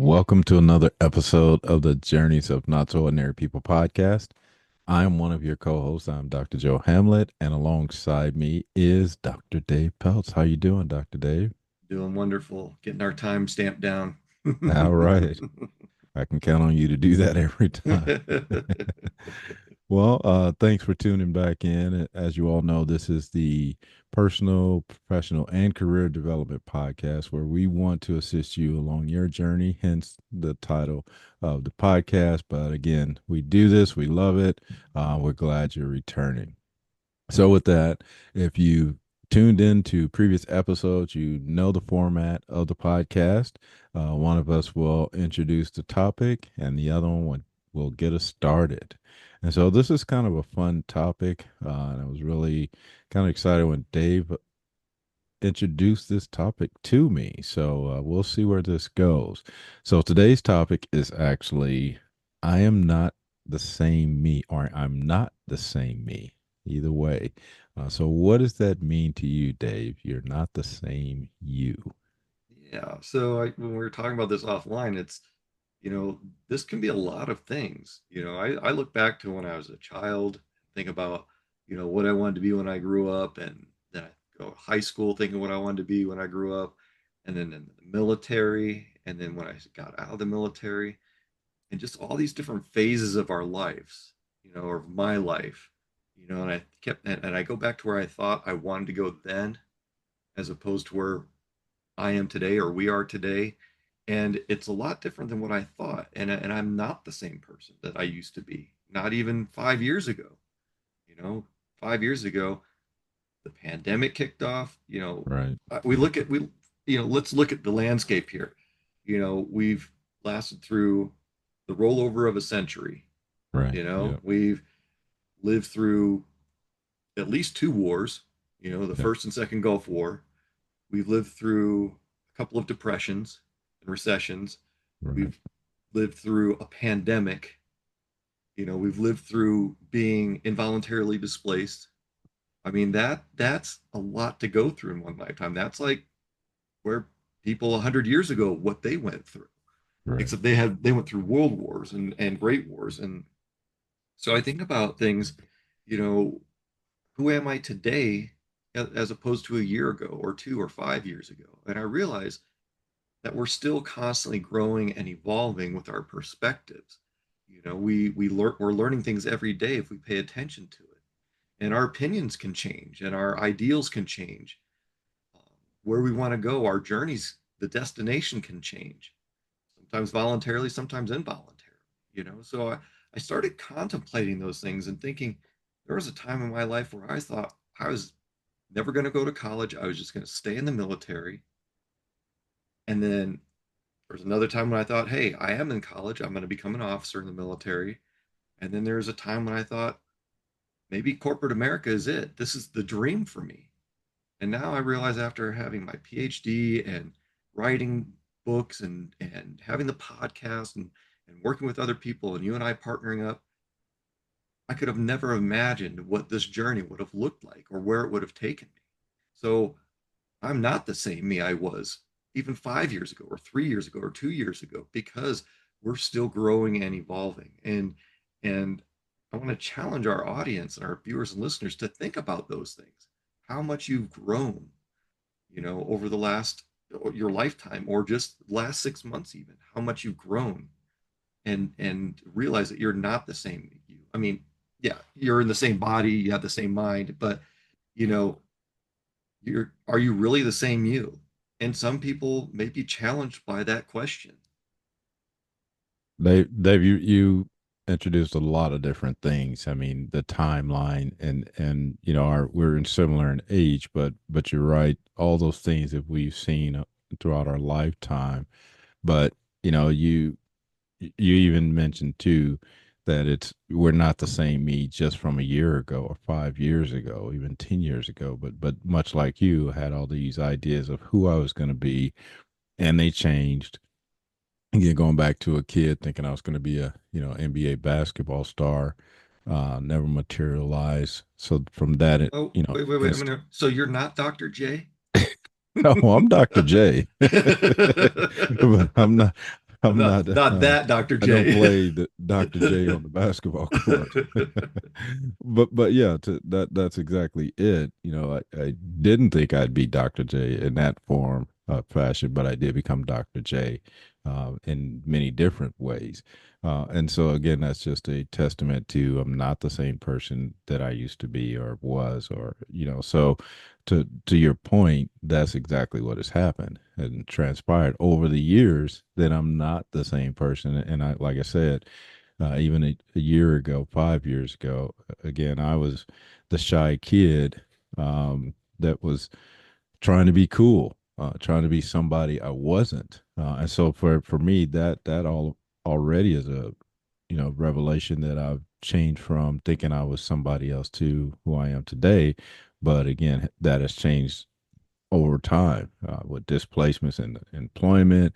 Welcome to another episode of the Journeys of Not So Ordinary People podcast. I'm one of your co-hosts. I'm Dr. Joe Hamlett, and alongside me is Dr. Dave Peltz. How you doing, Dr. Dave? Doing wonderful. Getting our time stamped down. All right. I can count on you to do that every time. Well, thanks for tuning back in. As you all know, this is the personal, professional, and career development podcast where we want to assist you along your journey, hence the title of the podcast. But again, we do this, we love it. We're glad you're returning. So, with that, if you tuned into previous episodes, you know the format of the podcast. One of us will introduce the topic, and the other one will get us started. And so, this is kind of a fun topic. And I was really kind of excited when Dave introduced this topic to me. So, we'll see where this goes. So, today's topic is actually I am not the same me, or I'm not the same me. Either way. So, what does that mean to you, Dave? You're not the same you. Yeah. When we were talking about this offline, you know, this can be a lot of things. I look back to when I was a child, think about, what I wanted to be when I grew up, and then I go to high school thinking what I wanted to be when I grew up, and then in the military, and then when I got out of the military, and just all these different phases of our lives, or my life, and I go back to where I thought I wanted to go then, as opposed to where I am today or we are today. And it's a lot different than what I thought. And I'm not the same person that I used to be, not even 5 years ago. You know, 5 years ago, the pandemic kicked off. Right. Let's look at the landscape here. We've lasted through the rollover of a century. Right. Yeah. We've lived through at least two wars, the Yeah. first and second Gulf War. We've lived through a couple of depressions and recessions. Right. We've lived through a pandemic. We've lived through being involuntarily displaced. I mean, that's a lot to go through in one lifetime. That's like where people 100 years ago, what they went through, Right. except they went through world wars and great wars. And so I think about things, you know, who am I today as opposed to a year ago or 2 or 5 years ago? And I realize that we're still constantly growing and evolving with our perspectives. We're learning things every day if we pay attention to it, and our opinions can change and our ideals can change. Um, where we want to go, our journeys, the destination can change. Sometimes voluntarily, sometimes involuntarily. So I started contemplating those things and thinking there was a time in my life where I thought I was never going to go to college. I was just going to stay in the military. And then there was another time when I thought, hey, I am in college. I'm going to become an officer in the military. And then there was a time when I thought, maybe corporate America is it. This is the dream for me. And now I realize after having my PhD and writing books and having the podcast and working with other people and you and I partnering up, I could have never imagined what this journey would have looked like or where it would have taken me. So I'm not the same me I was even 5 years ago or 3 years ago or 2 years ago because we're still growing and evolving. And I want to challenge our audience and our viewers and listeners to think about those things. How much you've grown, over the last your lifetime or just last 6 months, even how much you've grown, and realize that you're not the same you. I mean, yeah, you're in the same body, you have the same mind, but you know, are you really the same you? And some people may be challenged by that question. Dave, you introduced a lot of different things. I mean, the timeline and we're in similar in age, but you're right. All those things that we've seen throughout our lifetime. But you know, you even mentioned too that it's we're not the same me just from a year ago or 5 years ago, even 10 years ago. But much like you, had all these ideas of who I was going to be, and they changed. Again, going back to a kid thinking I was going to be a NBA basketball star, never materialized. So from that, Oh, wait, wait, wait a minute. So you're not Dr. J? no, I'm Dr. J, but I'm not. I'm not. Not that, Dr. I don't J. play the Dr. J on the basketball court. But yeah, that's exactly it. I didn't think I'd be Dr. J in that form fashion, but I did become Dr. J in many different ways. And so again, that's just a testament to I'm not the same person that I used to be or was, or so to your point, that's exactly what has happened and transpired over the years that I'm not the same person. And I, like I said, even a year ago, 5 years ago, again, I was the shy kid that was trying to be cool, trying to be somebody I wasn't. And so for me, that all already is a revelation that I've changed from thinking I was somebody else to who I am today. But again, that has changed over time with displacements in employment,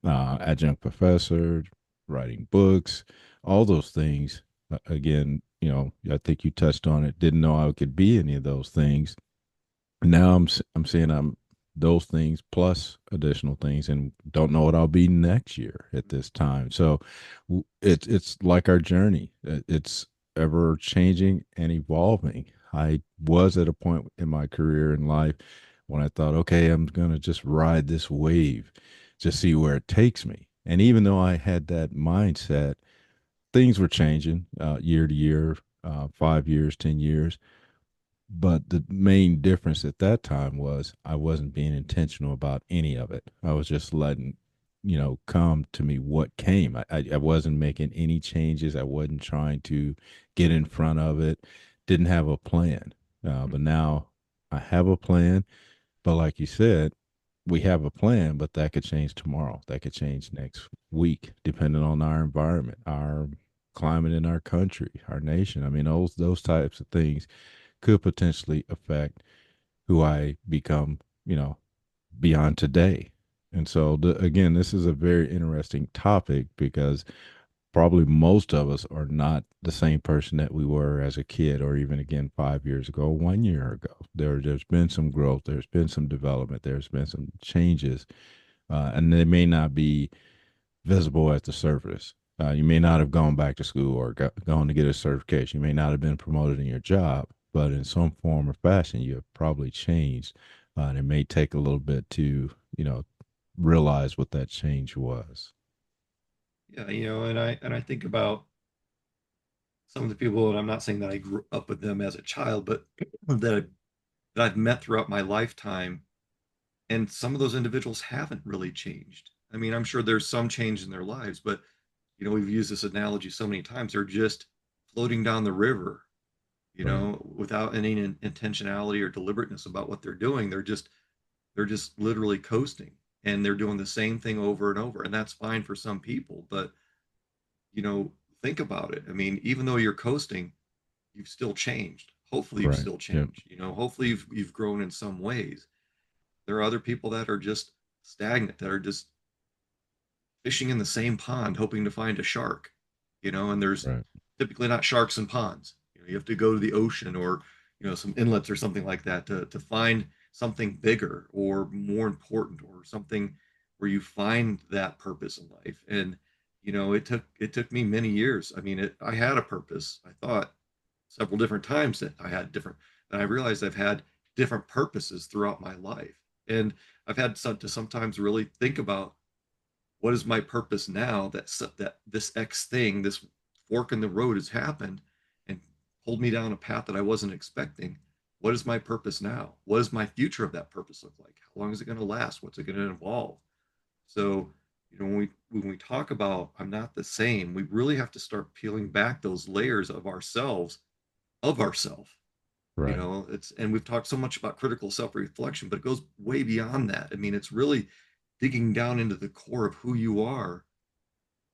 adjunct professor, writing books, all those things. Again, I think you touched on it. Didn't know I could be any of those things. Now I'm saying I'm those things plus additional things, and don't know what I'll be next year at this time. So it's like our journey. It's ever changing and evolving. I was at a point in my career in life when I thought, okay, I'm gonna just ride this wave, just see where it takes me. And even though I had that mindset, things were changing year to year, 5 years, 10 years, but the main difference at that time was I wasn't being intentional about any of it. I was just letting, come to me what came. I wasn't making any changes. I wasn't trying to get in front of it. Didn't have a plan. But now I have a plan. But like you said, we have a plan, but that could change tomorrow. That could change next week, depending on our environment, our climate in our country, our nation. I mean, those types of things could potentially affect who I become, beyond today. And so, again, this is a very interesting topic because probably most of us are not the same person that we were as a kid, or even again 5 years ago, 1 year ago. There's been some growth, there's been some development, there's been some changes, and they may not be visible at the surface. You may not have gone back to school or gone to get a certification. You may not have been promoted in your job, but in some form or fashion, you have probably changed. And it may take a little bit to, realize what that change was. Yeah, and I think about some of the people, and I'm not saying that I grew up with them as a child, but that I've met throughout my lifetime, and some of those individuals haven't really changed. I mean, I'm sure there's some change in their lives, but we've used this analogy so many times. They're just floating down the river, Right. without any intentionality or deliberateness about what they're doing. They're just literally coasting, and they're doing the same thing over and over, and that's fine for some people, but you know, think about it. I mean, even though you're coasting, you've still changed. Hopefully you've Right. still Yep. changed. Hopefully you've grown in some ways. There are other people that are just stagnant, that are just fishing in the same pond hoping to find a shark. And there's Right. typically not sharks in ponds. You have to go to the ocean, or some inlets or something like that, to find something bigger or more important, or something where you find that purpose in life. And it took me many years. I mean, I had a purpose. I thought several different times that I had different, and I realized I've had different purposes throughout my life. And I've had to sometimes really think about, what is my purpose now that this X thing, this fork in the road, has happened and pulled me down a path that I wasn't expecting. What is my purpose now? What does my future of that purpose look like? How long is it going to last? What's it going to involve? So, when we talk about I'm not the same, we really have to start peeling back those layers of ourselves, of ourself. Right. It's, and we've talked so much about critical self-reflection, but it goes way beyond that. I mean, it's really digging down into the core of who you are,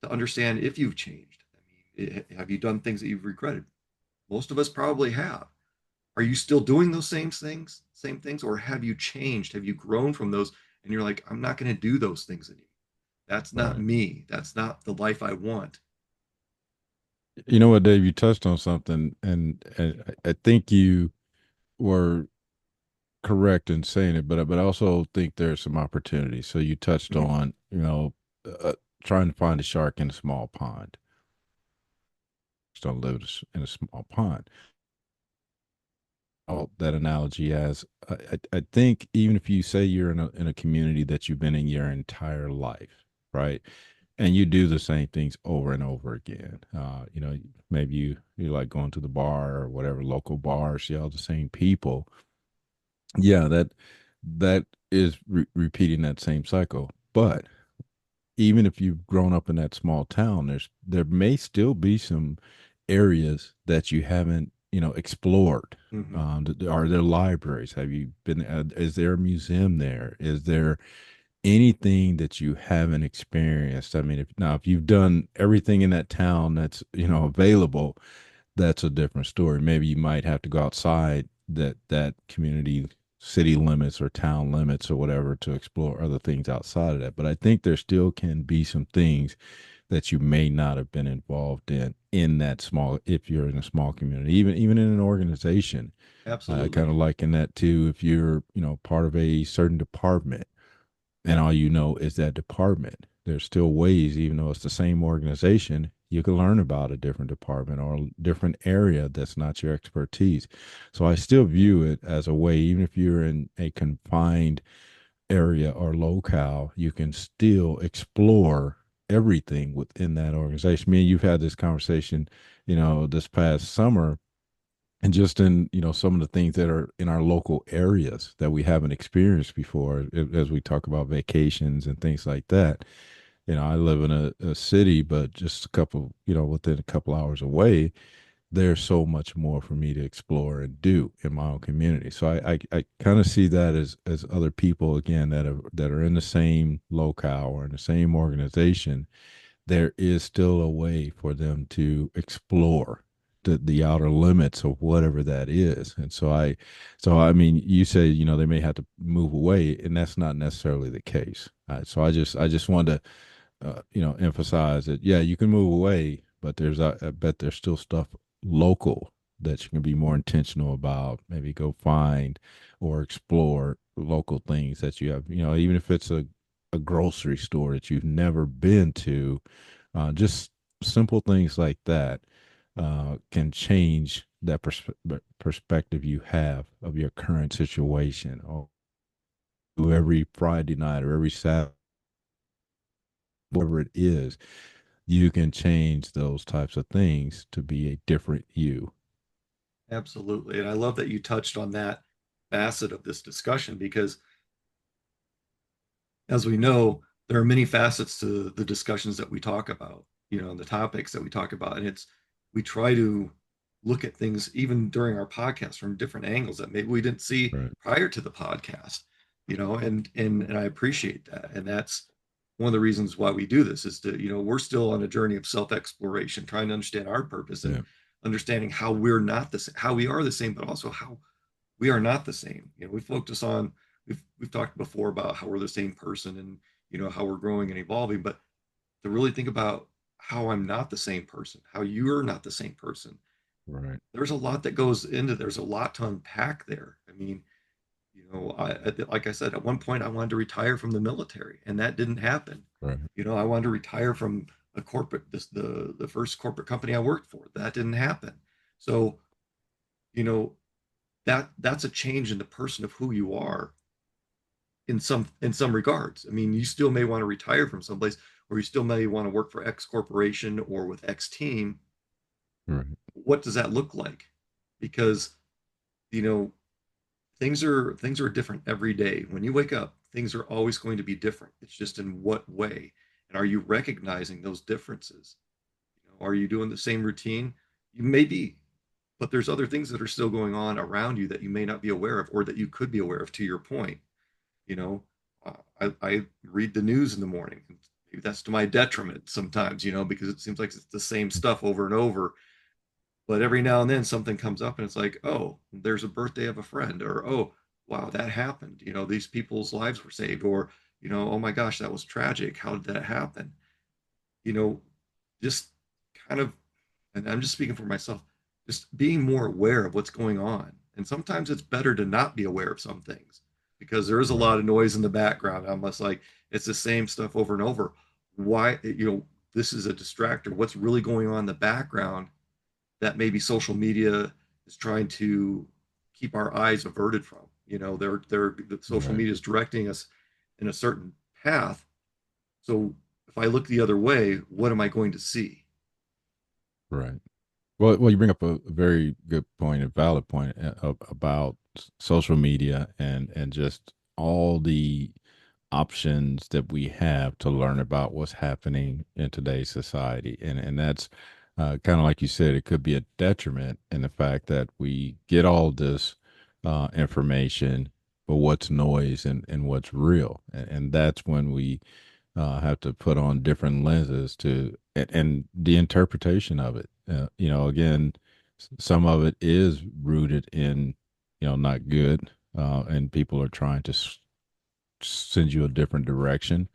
to understand if you've changed. I mean, have you done things that you've regretted? Most of us probably have. Are you still doing those same things, or have you changed? Have you grown from those? And you're like, I'm not going to do those things anymore. That's not Right. me. That's not the life I want. You know what, Dave? You touched on something, and I think you were correct in saying it, but I also think there's some opportunity. So you touched Mm-hmm. on, trying to find a shark in a small pond. Just don't live in a small pond. That analogy as I think even if you say you're in a community that you've been in your entire life, right? And you do the same things over and over again. Maybe you like going to the bar or whatever local bar, see all the same people. Yeah, that is repeating that same cycle. But even if you've grown up in that small town, there may still be some areas that you haven't explored. Hmm. Are there libraries? Have you been? Is there a museum there? Is there anything that you haven't experienced? I mean, if you've done everything in that town that's available, that's a different story. Maybe you might have to go outside that community city limits or town limits or whatever to explore other things outside of that. But I think there still can be some things that you may not have been involved in that small if you're in a small community, even in an organization. I Absolutely. kind of liken that to if you're part of a certain department and all you know is that department. There's still ways, even though it's the same organization, you can learn about a different department or a different area that's not your expertise. So I still view it as a way, even if you're in a confined area or locale, you can still explore everything within that organization. Me and you've had this conversation, this past summer and just in some of the things that are in our local areas that we haven't experienced before as we talk about vacations and things like that. I live in a city but just a couple within a couple hours away. There's so much more for me to explore and do in my own community. So I kind of see that as other people again that are in the same locale or in the same organization, there is still a way for them to explore the outer limits of whatever that is. And so I mean, you say they may have to move away, and that's not necessarily the case. So I just wanted to emphasize that yeah, you can move away, but I bet there's still stuff local that you can be more intentional about. Maybe go find or explore local things that you have. Even if it's a grocery store that you've never been to, just simple things like that can change that perspective you have of your current situation. Or every Friday night or every Saturday, whatever it is, you can change those types of things to be a different you. Absolutely. And I love that you touched on that facet of this discussion because, as we know, there are many facets to the discussions that we talk about, and the topics that we talk about. And we try to look at things even during our podcast from different angles that maybe we didn't see Right. prior to the podcast, and I appreciate that. And that's one of the reasons why we do this is to, we're still on a journey of self-exploration, trying to understand our purpose and Yeah. understanding how we're not the same, how we are the same, but also how we are not the same. We focus on we've talked before about how we're the same person and how we're growing and evolving, but to really think about how I'm not the same person, how you're not the same person. Right. There's a lot that goes into there's a lot to unpack there. I mean, like I said, at one point I wanted to retire from the military, and that didn't happen. Right. I wanted to retire from a corporate the first corporate company I worked for. That didn't happen. So, you know, that's a change in the person of who you are in some regards. I mean, you still may want to retire from someplace, or you still may want to work for X corporation or with X team. Right. What does that look like? Because you know things are different every day. When you wake up, things are always going to be different. It's just in what way, and are you recognizing those differences? Are you doing the same routine? You may be, but there's other things that are still going on around you that you may not be aware of, or that you could be aware of. To your point, you know, I read the news in the morning. Maybe that's to my detriment sometimes, because it seems like it's the same stuff over and over. But every now and then something comes up and it's like, oh, there's a birthday of a friend, or oh, wow, that happened. These people's lives were saved, or oh my gosh, that was tragic. How did that happen? You know, just kind of, and I'm just speaking for myself, just being more aware of what's going on. And sometimes it's better to not be aware of some things because there is a Right. lot of noise in the background. I'm just like, it's the same stuff over and over. why, this is a distractor. What's really going on in the background that maybe social media is trying to keep our eyes averted from? The social Right. media is directing us in a certain path. So if I look the other way, what am I going to see? Right. Well, you bring up a very good point, a valid point about social media and just all the options that we have to learn about what's happening in today's society, and that's kind of like you said, it could be a detriment in the fact that we get all this information, but what's noise and what's real, and that's when we have to put on different lenses to and the interpretation of it. Again, some of it is rooted in not good, and people are trying to send you a different direction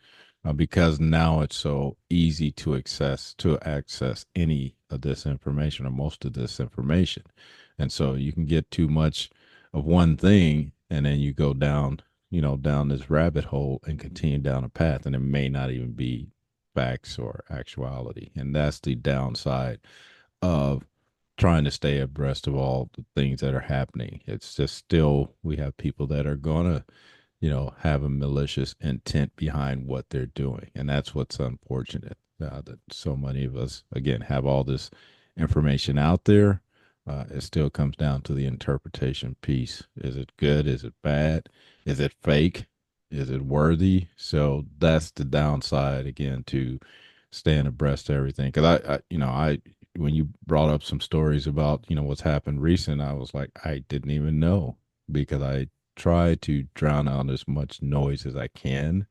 because now it's so easy to access any of this information or most of this information, and so you can get too much of one thing and then you go down this rabbit hole and continue down a path, and it may not even be facts or actuality, and that's the downside of trying to stay abreast of all the things that are happening. It's just still we have people that are gonna have a malicious intent behind what they're doing. And that's what's unfortunate, that so many of us, again, have all this information out there. It still comes down to the interpretation piece. Is it good? Is it bad? Is it fake? Is it worthy? So that's the downside, again, to staying abreast of everything. Because when you brought up some stories about, what's happened recent, I was like, I didn't even know because I try to drown out as much noise as I can.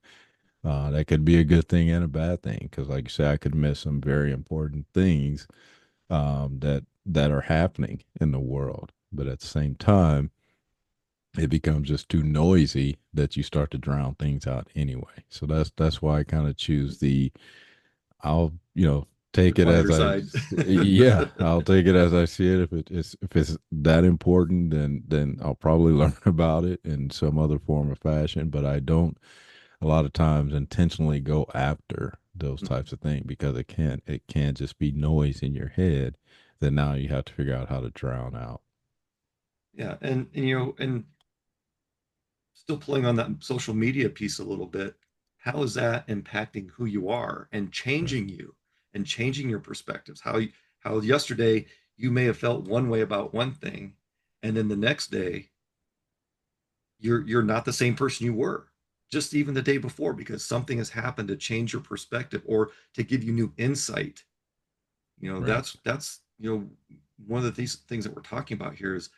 That could be a good thing and a bad thing because, like you said, I could miss some very important things that are happening in the world. But at the same time, it becomes just too noisy that you start to drown things out anyway. So that's why I kind of choose I'll The take it as quieter side. yeah, I'll take it as I see it. If it's that important, then I'll probably learn about it in some other form or fashion. But I don't a lot of times intentionally go after those types of things because it can just be noise in your head that now you have to figure out how to drown out. Yeah, and still pulling on that social media piece a little bit, how is that impacting who you are and Right. changing you and changing your perspectives? How yesterday you may have felt one way about one thing, and then the next day you're not the same person you were just even the day before because something has happened to change your perspective or to give you new insight. Right. That's one of these things that we're talking about here is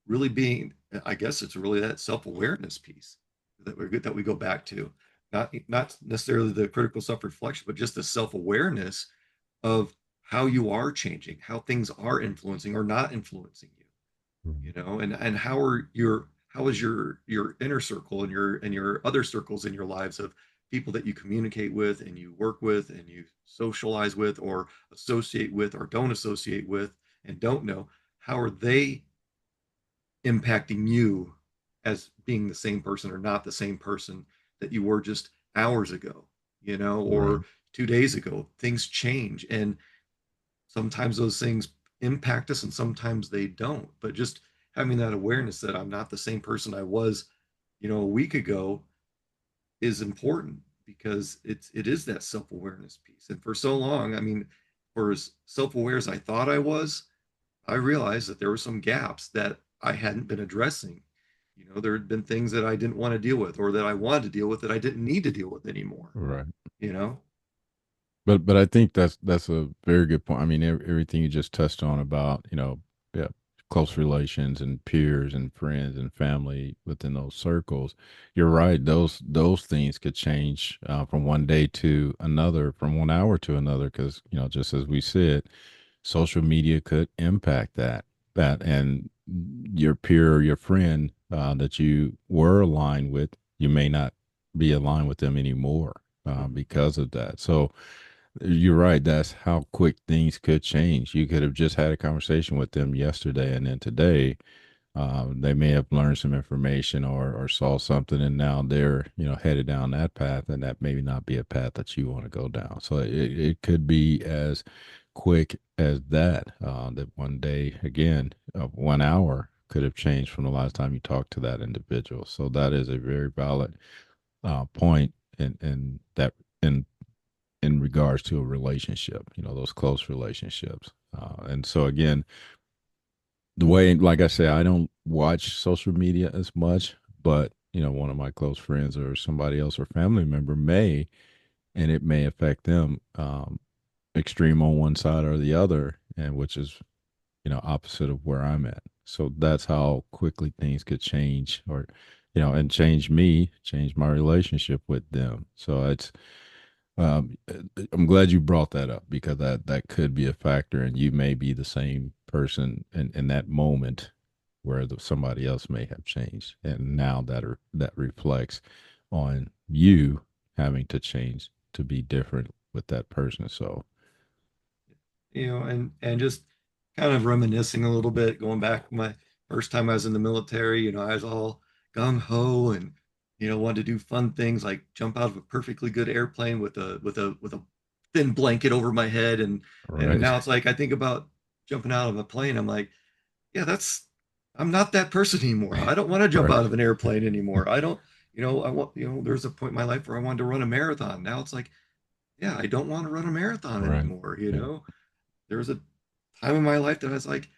really being, I guess it's really that self-awareness piece that we go back to, not necessarily the critical self-reflection, but just the self-awareness of how you are changing, how things are influencing or not influencing you, Right. and how is your inner circle and your other circles in your lives of people that you communicate with and you work with and you socialize with or associate with or don't associate with and don't know, how are they impacting you as being the same person or not the same person that you were just hours ago, or Right. 2 days ago. Things change, and sometimes those things impact us and sometimes they don't. But just having that awareness that I'm not the same person I was, a week ago is important because it is that self-awareness piece. And for so long, I mean, for as self-aware as I thought I was, I realized that there were some gaps that I hadn't been addressing. There had been things that I didn't want to deal with or that I wanted to deal with that I didn't need to deal with anymore, Right. you know? But I think that's a very good point. I mean, everything you just touched on about yeah, close relations and peers and friends and family within those circles. You're right. Those things could change from one day to another, from 1 hour to another, because just as we said, social media could impact that and your peer or your friend that you were aligned with, you may not be aligned with them anymore Mhm. because of that. So you're right. That's how quick things could change. You could have just had a conversation with them yesterday, and then today, They may have learned some information or saw something, and now they're headed down that path, and that maybe not be a path that you want to go down. So it could be as quick as that. That one day again, 1 hour could have changed from the last time you talked to that individual. So that is a very valid point, in that in in regards to a relationship. Those close relationships. And so again, the way, like I say, I don't watch social media as much, but one of my close friends or somebody else or family member may, and it may affect them, extreme on one side or the other, and which is opposite of where I'm at. So that's how quickly things could change, or and change me, change my relationship with them. So I'm glad you brought that up, because that could be a factor, and you may be the same person in that moment where somebody else may have changed, and now that reflects on you having to change to be different with that person. So And just kind of reminiscing a little bit, going back my first time I was in the military, I was all gung ho and wanted to do fun things like jump out of a perfectly good airplane with a thin blanket over my head, and right, now it's like I think about jumping out of a plane, I'm like, yeah, that's I'm not that person anymore. I don't want to jump right, out of an airplane anymore. I don't, I want, there's a point in my life where I wanted to run a marathon. Now it's like, yeah, I don't want to run a marathon right, yeah, anymore. There was a time in my life that I was like,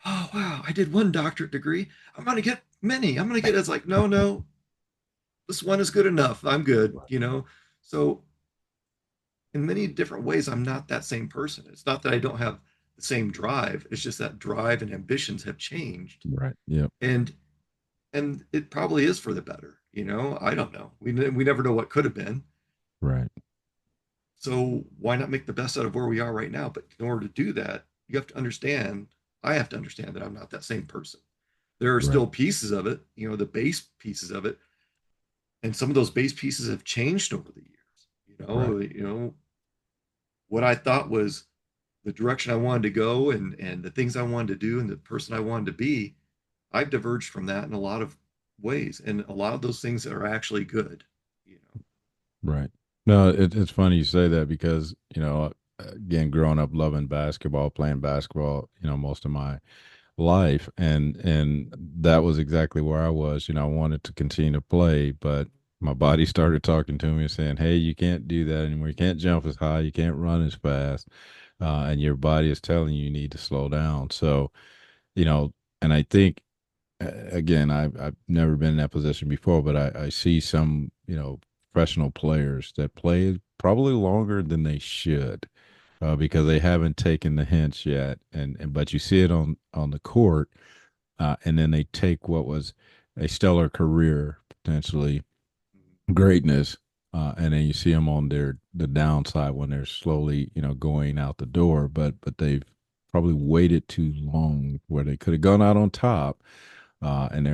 oh wow, I did one doctorate degree. I'm gonna get many. I'm gonna get it's like, no, no, this one is good enough. I'm good. So in many different ways, I'm not that same person. It's not that I don't have the same drive. It's just that drive and ambitions have changed. right, yep, And and it probably is for the better. I don't know. We never know what could have been. right, So why not make the best out of where we are right now? But in order to do that, you have to understand, I have to understand that I'm not that same person. There are right, still pieces of it, the base pieces of it, and some of those base pieces have changed over the years. right, What I thought was the direction I wanted to go and the things I wanted to do and the person I wanted to be, I've diverged from that in a lot of ways, and a lot of those things are actually good. right. No, it's funny you say that, because again, growing up loving basketball, playing basketball, most of my life, and that was exactly where I was. I wanted to continue to play, but my body started talking to me and saying, hey, you can't do that anymore, you can't jump as high, you can't run as fast, and your body is telling you need to slow down. So you know and I think, again, I've never been in that position before, but I see some professional players that play probably longer than they should, because they haven't taken the hints yet, and but you see it on the court, and then they take what was a stellar career, potentially greatness, and then you see them on the downside when they're slowly going out the door, but they've probably waited too long where they could have gone out on top, and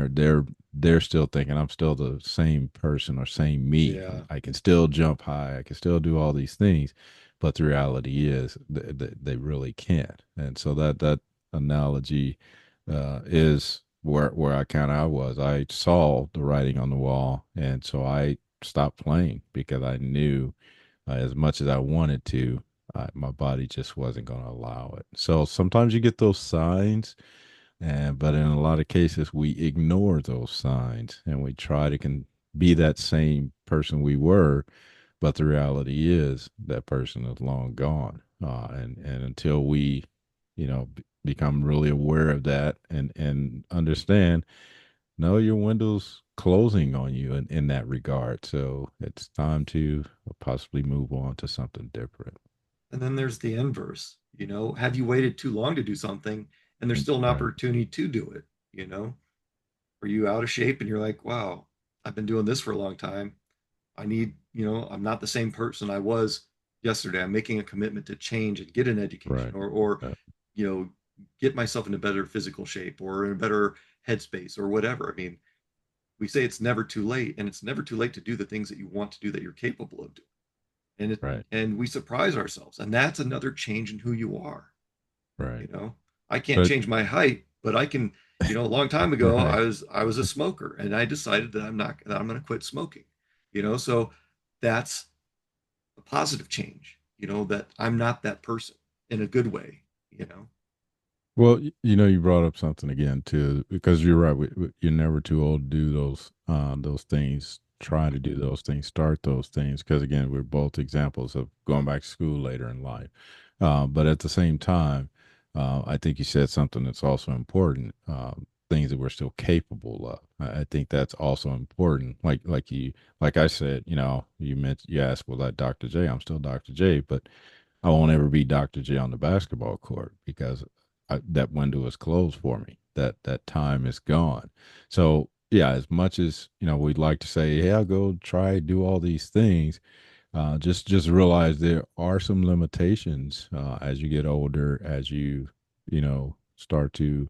they're still thinking, I'm still the same person or same me. Yeah. I can still jump high. I can still do all these things, but the reality is they really can't. And so that analogy is where I was. I saw the writing on the wall, and so I stopped playing, because I knew, as much as I wanted to, my body just wasn't going to allow it. So sometimes you get those signs, and but in a lot of cases we ignore those signs, and we try to be that same person we were, but the reality is that person is long gone, and until we become really aware of that, and understand, no, your window's closing on you in that regard, so it's time to possibly move on to something different. And then there's the inverse. Have you waited too long to do something and there's still an Right, opportunity to do it? You know, are you out of shape and you're like, wow, I've been doing this for a long time. I'm not the same person I was yesterday. I'm making a commitment to change and get an education right, or uh, you know, get myself in a better physical shape or in a better headspace or whatever. I mean, we say it's never too late, and it's never too late to do the things that you want to do that you're capable of doing. right, And we surprise ourselves, and that's another change in who you are. right. You know, I can't But change my height, but I can. A long time ago, Right. I was a smoker, and I decided that I'm going to quit smoking. So that's a positive change. That I'm not that person in a good way. You know. Well, you brought up something again too, because you're right. You're never too old to do those things. Try to do those things, start those things, because again, we're both examples of going back to school later in life. But at the same time, I think you said something that's also important. Things that we're still capable of. I think that's also important. Like I said, you asked, well, that Dr. J, I'm still Dr. J, but I won't ever be Dr. J on the basketball court because that window is closed for me. That time is gone. So yeah, as much as we'd like to say, "Hey, I'll go try do all these things," just realize there are some limitations as you get older, as start to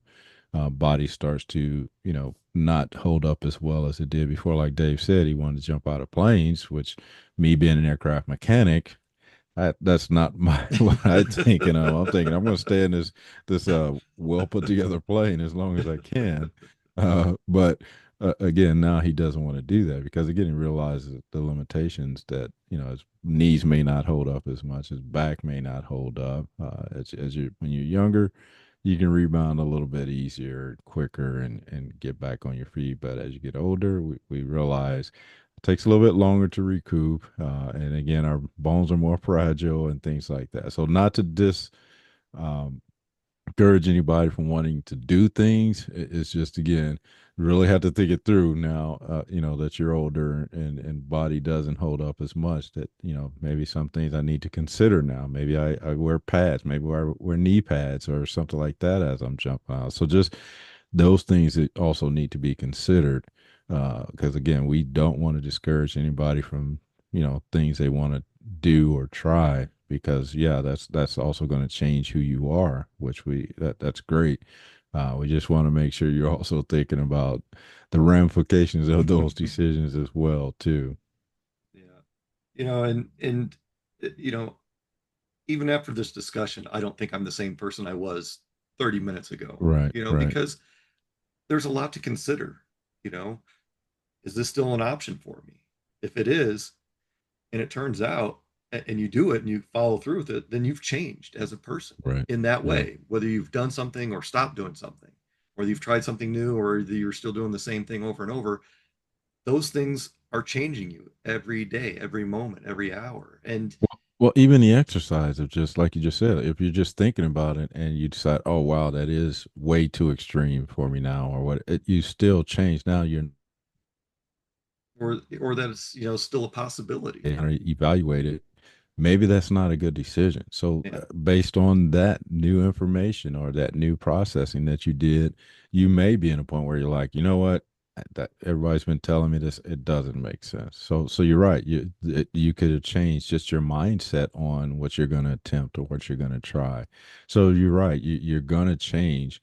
body starts to not hold up as well as it did before. Like Dave said, he wanted to jump out of planes, which me being an aircraft mechanic, that's not my what I think. I'm thinking I'm going to stay in this well put together plane as long as I can. But again, now he doesn't want to do that because again he realizes the limitations that his knees may not hold up as much, his back may not hold up. As you when you're younger, you can rebound a little bit easier, quicker, and get back on your feet. But as you get older, we realize takes a little bit longer to recoup. And again, our bones are more fragile and things like that. So, not to um, discourage anybody from wanting to do things, it's just, again, really have to think it through now, that you're older and body doesn't hold up as much. That, maybe some things I need to consider now. Maybe I wear pads, maybe I wear knee pads or something like that as I'm jumping out. So, just those things that also need to be considered because again we don't want to discourage anybody from things they want to do or try because yeah that's also going to change who you are which that's great. We just want to make sure you're also thinking about the ramifications of those decisions as well too. Yeah. And uh, you know, even after this discussion, I don't think I'm the same person I was 30 minutes ago. Right, right, Because there's a lot to consider. You know, is this still an option for me? If it is, and it turns out, and you do it and you follow through with it, then you've changed as a person right. in that Yeah, way, whether you've done something or stopped doing something, whether you've tried something new or you're still doing the same thing over and over. Those things are changing you every day, every moment, every hour. And well, even the exercise of just like you just said, if you're just thinking about it and you decide, oh wow, that is way too extreme for me now, or what, you still change. Now you're or that it's still a possibility. evaluate it. Maybe that's not a good decision. So, Yeah. based on that new information or that new processing that you did, you may be in a point where you're like, you know what, that everybody's been telling me this, it doesn't make sense. So you're right. You could have changed just your mindset on what you're going to attempt or what you're going to try. So you're right. You're going to change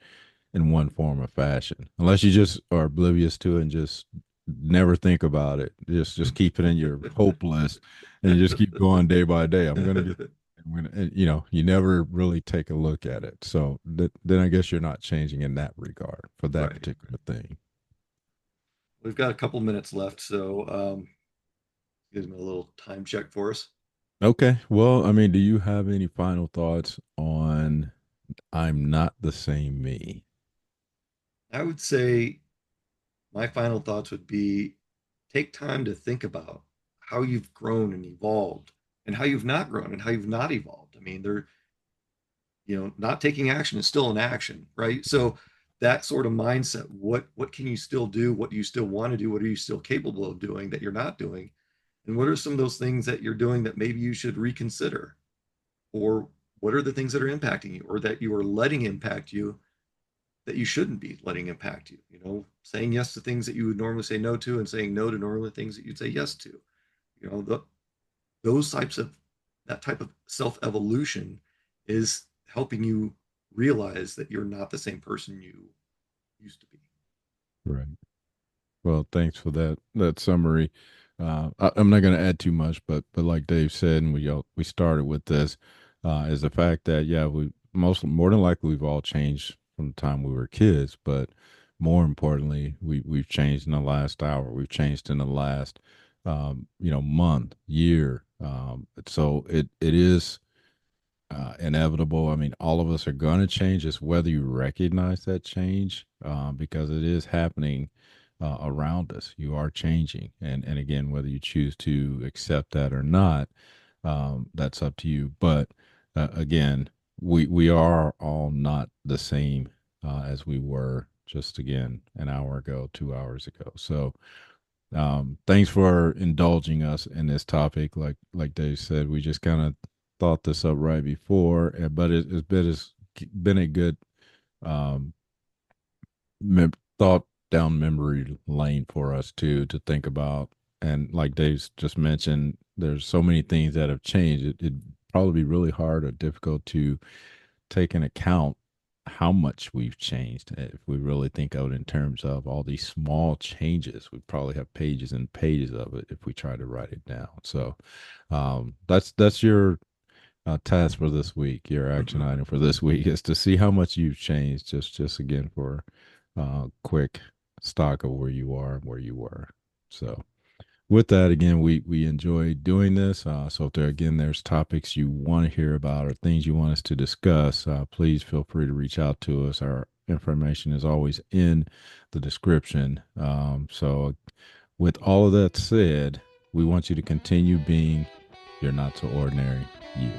in one form or fashion, unless you just are oblivious to it and just never think about it. Just keep it in your hope list, and you just keep going day by day. I'm gonna get. I'm gonna, and, you never really take a look at it. So then I guess you're not changing in that regard for that Right. particular thing. We've got a couple minutes left, so gives me a little time check for us. Okay. Well, I mean, do you have any final thoughts on I'm not the same me? I would say my final thoughts would be take time to think about how you've grown and evolved and how you've not grown and how you've not evolved. I mean, not taking action is still an action, right? So that sort of mindset, what can you still do? What do you still want to do? What are you still capable of doing that you're not doing? And what are some of those things that you're doing that maybe you should reconsider? Or what are the things that are impacting you or that you are letting impact you that you shouldn't be letting impact you? Saying yes to things that you would normally say no to and saying no to normally things that you'd say yes to. You know, the, those types of that type of self evolution is helping you realize that you're not the same person you used to be. Right. Well, thanks for that summary. I'm not going to add too much, but like Dave said, and we started with this, is the fact that yeah, we most more than likely we've all changed from the time we were kids, but more importantly, we've changed in the last hour. We've changed in the last month, year. So it is inevitable. I mean, all of us are going to change. It's whether you recognize that change, because it is happening around us. You are changing, and again, whether you choose to accept that or not, that's up to you. But again, we are all not the same as we were just again an hour ago, 2 hours ago. So thanks for indulging us in this topic. Like Dave said, we just kind of thought this up right before, but it's been a good um, thought down memory lane for us to think about. And like Dave's just mentioned, there's so many things that have changed. It'd probably be really hard or difficult to take into account how much we've changed. If we really think of it in terms of all these small changes, we probably have pages and pages of it if we try to write it down. So that's your task for this week. Your action Mhm. item for this week is to see how much you've changed. Just again for quick stock of where you are and where you were. So with that, again, we enjoy doing this. So if there's topics you want to hear about or things you want us to discuss, please feel free to reach out to us. Our information is always in the description. So with all of that said, we want you to continue being your not so ordinary you.